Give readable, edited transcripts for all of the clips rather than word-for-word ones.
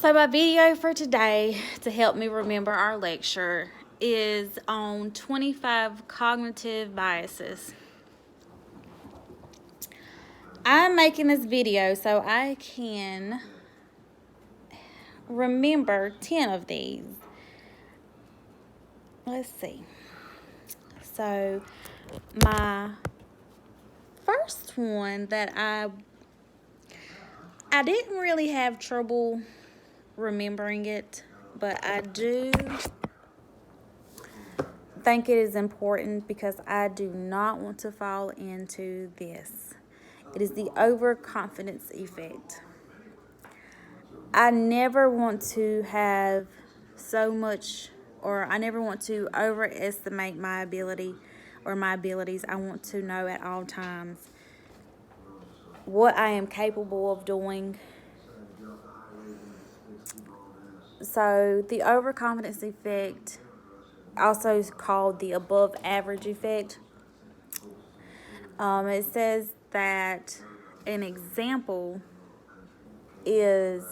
So my video for today to help me remember our lecture is on 25 cognitive biases. I'm making this video so I can remember 10 of these. Let's see. So my first one that I didn't really have trouble remembering it, but I do think it is important because I do not want to fall into this. It is the overconfidence effect. I never want to have so much, or I never want to overestimate my ability or my abilities. I want to know at all times what I am capable of doing. So the overconfidence effect, also is called the above average effect. It says that an example is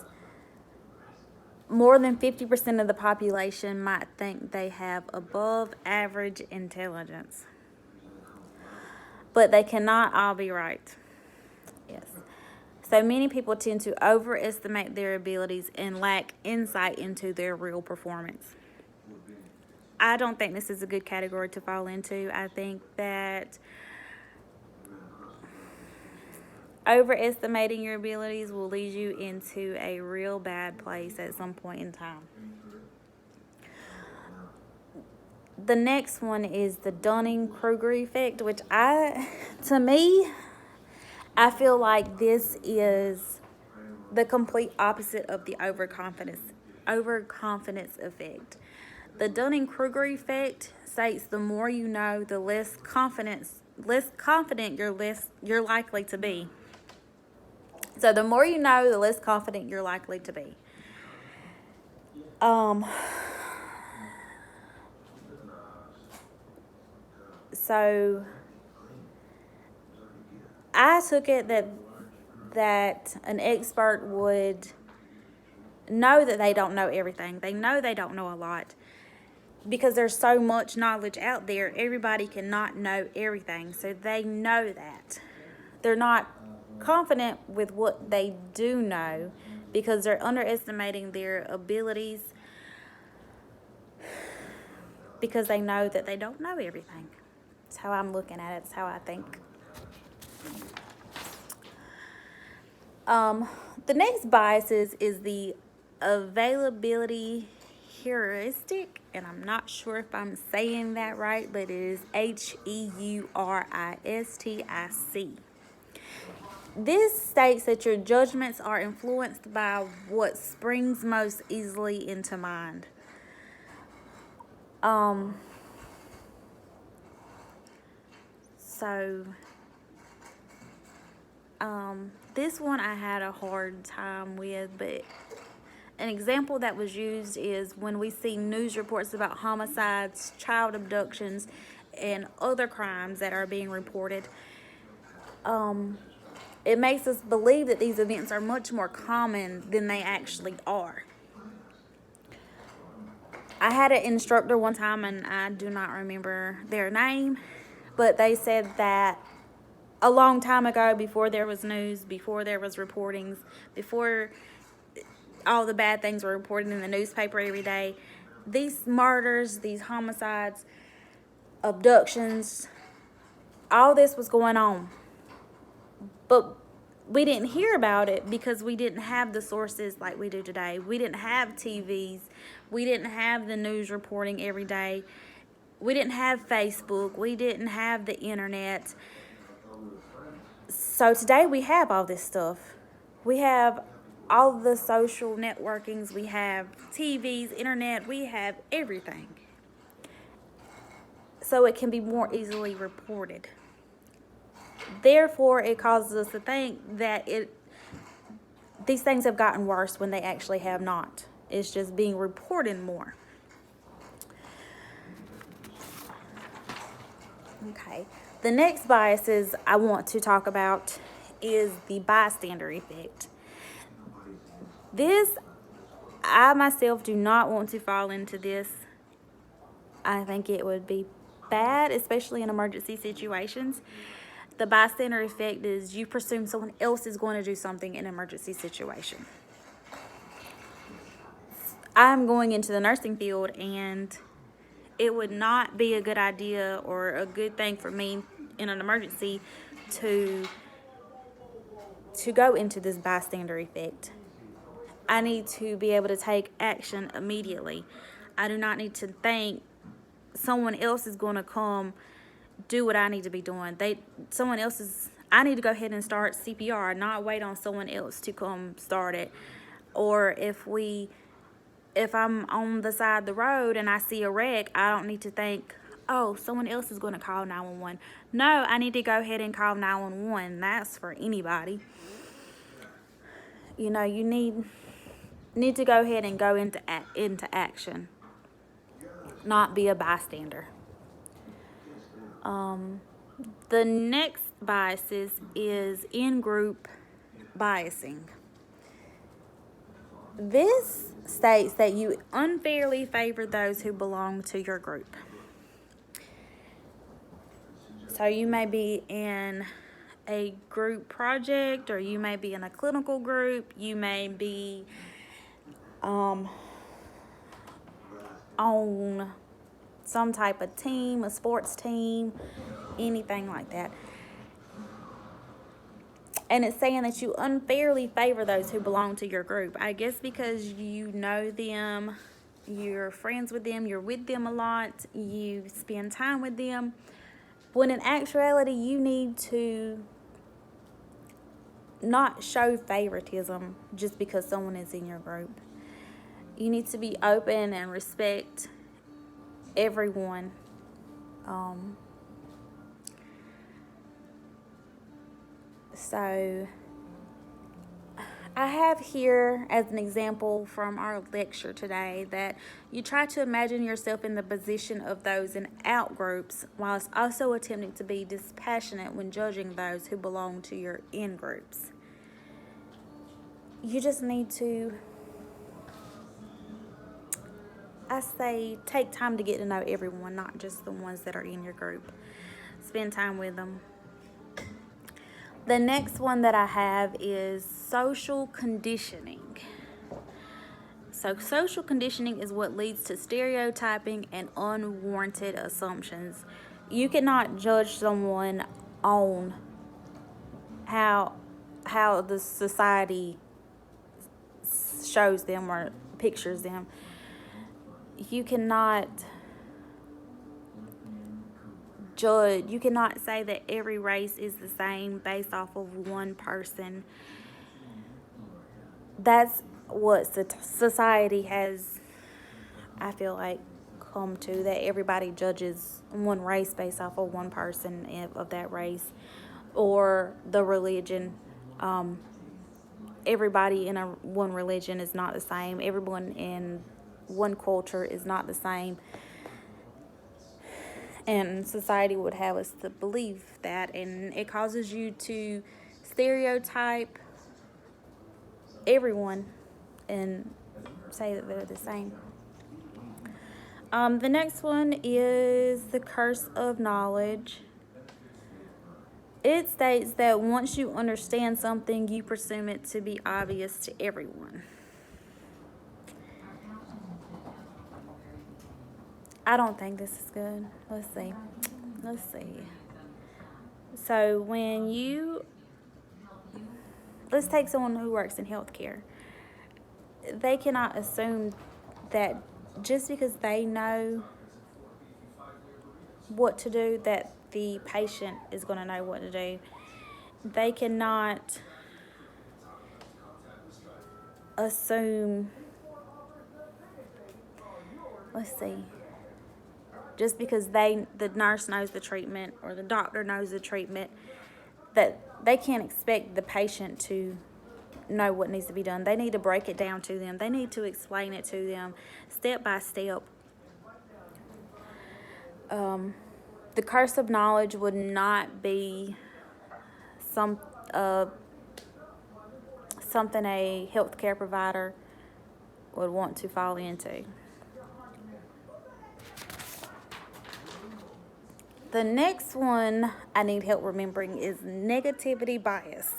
more than 50% of the population might think they have above average intelligence, but they cannot all be right. Yes. So many people tend to overestimate their abilities and lack insight into their real performance. I don't think this is a good category to fall into. I think that overestimating your abilities will lead you into a real bad place at some point in time. The next one is the Dunning-Kruger effect, which I feel like this is the complete opposite of the overconfidence effect. The Dunning-Kruger effect states the more you know, the less confident you're likely to be. So the more you know, the less confident you're likely to be. So I took it that an expert would know that they don't know everything. They know they don't know a lot because there's so much knowledge out there. Everybody cannot know everything. So they know that. They're not confident with what they do know because they're underestimating their abilities because they know that they don't know everything. That's how I'm looking at it. It's how I think. The next bias is the availability heuristic, and I'm not sure if I'm saying that right, but it is HEURISTIC. This states that your judgments are influenced by what springs most easily into mind. This one I had a hard time with, but an example that was used is when we see news reports about homicides, child abductions, and other crimes that are being reported. It makes us believe that these events are much more common than they actually are. I had an instructor one time, and I do not remember their name, but they said that a long time ago, before there was news, before there was reportings, before all the bad things were reported in the newspaper every day, these murders, these homicides, abductions, all this was going on. But we didn't hear about it because we didn't have the sources like we do today. We didn't have TVs. We didn't have the news reporting every day. We didn't have Facebook. We didn't have the internet. So today we have all this stuff. We have all the social networkings. We have TVs, internet. We have everything. So it can be more easily reported. Therefore, it causes us to think that these things have gotten worse when they actually have not. It's just being reported more. Okay. The next biases I want to talk about is the bystander effect. This I myself do not want to fall into this. I think it would be bad, especially in emergency situations. The bystander effect is you presume someone else is going to do something in an emergency situation. I'm going into the nursing field, and it would not be a good idea or a good thing for me in an emergency to go into this bystander effect. I need to be able to take action immediately. I do not need to think someone else is going to come do what I need to be doing. I need to go ahead and start CPR, not wait on someone else to come start it. Or if I'm on the side of the road and I see a wreck, I don't need to think, oh, someone else is going to call 911. No, I need to go ahead and call 911. That's for anybody. You know, you need to go ahead and go into action, not be a bystander. The next biases is in-group biasing. This states that you unfairly favor those who belong to your group. So you may be in a group project, or you may be in a clinical group, you may be on some type of team, a sports team, anything like that. And it's saying that you unfairly favor those who belong to your group. I guess because you know them, you're friends with them, you're with them a lot, you spend time with them. When in actuality, you need to not show favoritism just because someone is in your group. You need to be open and respect everyone. So I have here as an example from our lecture today that you try to imagine yourself in the position of those in out groups, whilst also attempting to be dispassionate when judging those who belong to your in groups. You just need to, I say, take time to get to know everyone, not just the ones that are in your group. Spend time with them. The next one that I have is social conditioning. So social conditioning is what leads to stereotyping and unwarranted assumptions. You cannot judge someone on how the society shows them or pictures them. You cannot judge. You cannot say that every race is the same based off of one person. That's what society has, I feel like, come to, that everybody judges one race based off of one person of that race, or the religion. Everybody in one religion is not the same. Everyone in one culture is not the same. And society would have us to believe that, and it causes you to stereotype everyone and say that they're the same. The next one is the curse of knowledge. It states that once you understand something, you presume it to be obvious to everyone. I don't think this is good. Let's see. So let's take someone who works in healthcare. They cannot assume that just because they know what to do, that the patient is going to know what to do. They cannot assume, just because the nurse knows the treatment or the doctor knows the treatment, that they can't expect the patient to know what needs to be done. They need to break it down to them. They need to explain it to them step by step. The curse of knowledge would not be something a healthcare provider would want to fall into. The next one I need help remembering is negativity bias.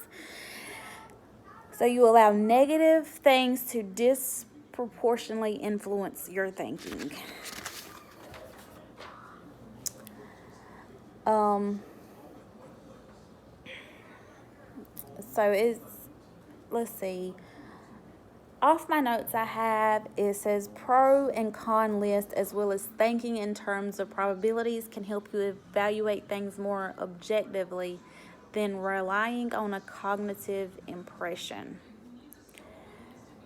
So you allow negative things to disproportionately influence your thinking. Let's see. Off my notes I have, it says pro and con list as well as thinking in terms of probabilities can help you evaluate things more objectively than relying on a cognitive impression.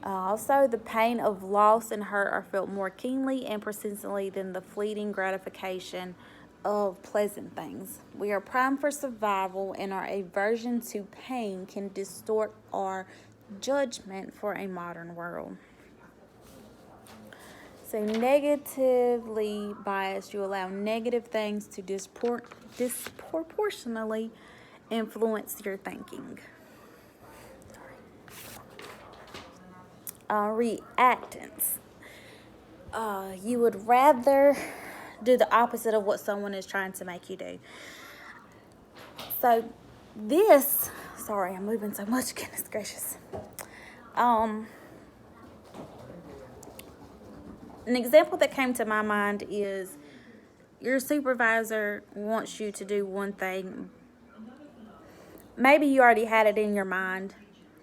Also, the pain of loss and hurt are felt more keenly and persistently than the fleeting gratification of pleasant things. We are primed for survival, and our aversion to pain can distort our judgment for a modern world. So, negatively biased, you allow negative things to disproportionately influence your thinking. Reactance. You would rather do the opposite of what someone is trying to make you do. So sorry, I'm moving so much, goodness gracious. An example that came to my mind is your supervisor wants you to do one thing. Maybe you already had it in your mind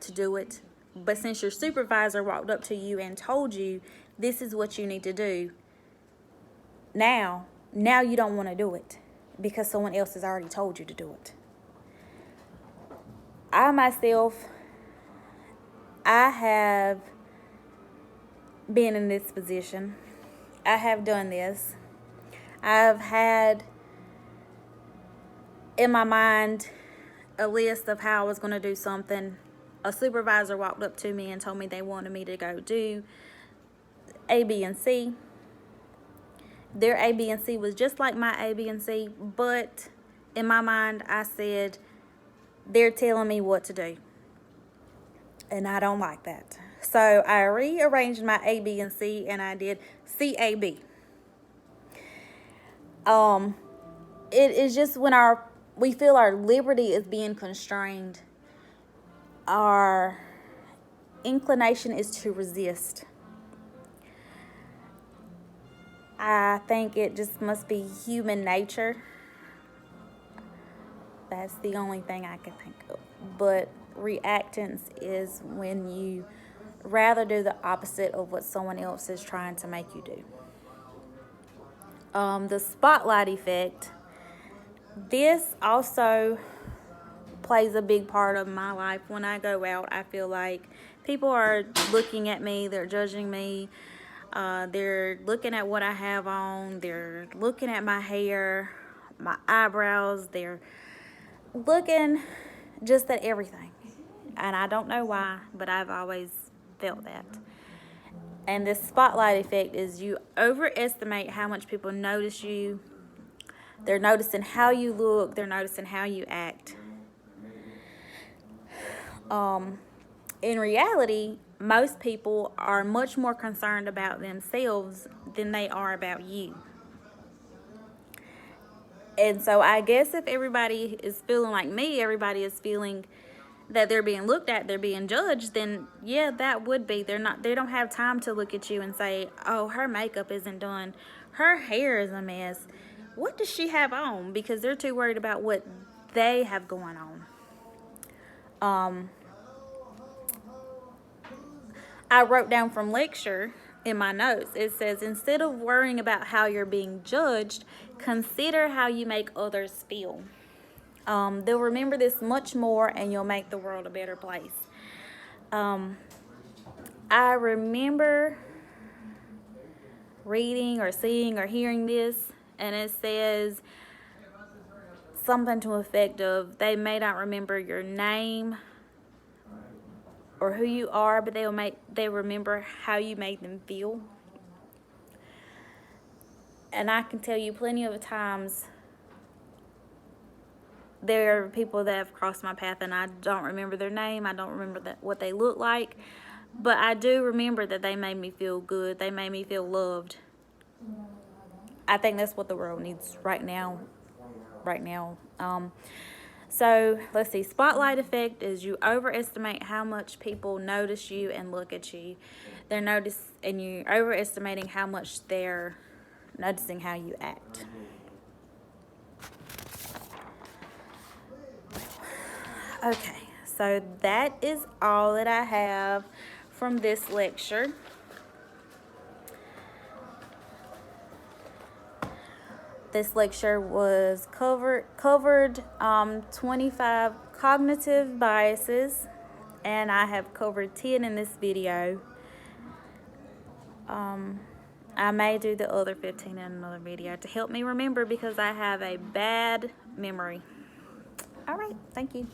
to do it, but since your supervisor walked up to you and told you this is what you need to do, now you don't want to do it because someone else has already told you to do it. I have been in this position. I have done this. I've had in my mind a list of how I was going to do something. A supervisor walked up to me and told me they wanted me to go do A, B, and C. Their A, B, and C was just like my A, B, and C, but in my mind I said, they're telling me what to do. And I don't like that. So I rearranged my A, B, and C, and I did CAB. It is just when we feel our liberty is being constrained, our inclination is to resist. I think it just must be human nature. That's the only thing I can think of. But reactance is when you rather do the opposite of what someone else is trying to make you do. The spotlight effect. This also plays a big part of my life. When I go out, I feel like people are looking at me, they're judging me, they're looking at what I have on, they're looking at my hair, my eyebrows, they're looking just at everything. And I don't know why, but I've always felt that. And this spotlight effect is you overestimate how much people notice you. They're noticing how you look. They're noticing how you act. In reality, most people are much more concerned about themselves than they are about you. And so I guess if everybody is feeling like me, everybody is feeling that they're being looked at, they're being judged, then yeah, that would be. They don't have time to look at you and say, oh, her makeup isn't done, her hair is a mess, what does she have on? Because they're too worried about what they have going on. I wrote down from lecture in my notes, it says, instead of worrying about how you're being judged, consider how you make others feel. They'll remember this much more, and you'll make the world a better place. I remember reading or seeing or hearing this, and it says something to the effect of, they may not remember your name or who you are, but they remember how you made them feel. And I can tell you plenty of times there are people that have crossed my path and I don't remember their name, I don't remember what they look like, But I do remember that they made me feel good. They made me feel loved. I think that's what the world needs right now. So let's see. Spotlight effect is you overestimate how much people notice you and look at you. And you're overestimating how much they're noticing how you act. Okay, so that is all that I have from this lecture. This lecture was covered 25 cognitive biases, and I have covered 10 in this video. I may do the other 15 in another video to help me remember, because I have a bad memory. All right, thank you.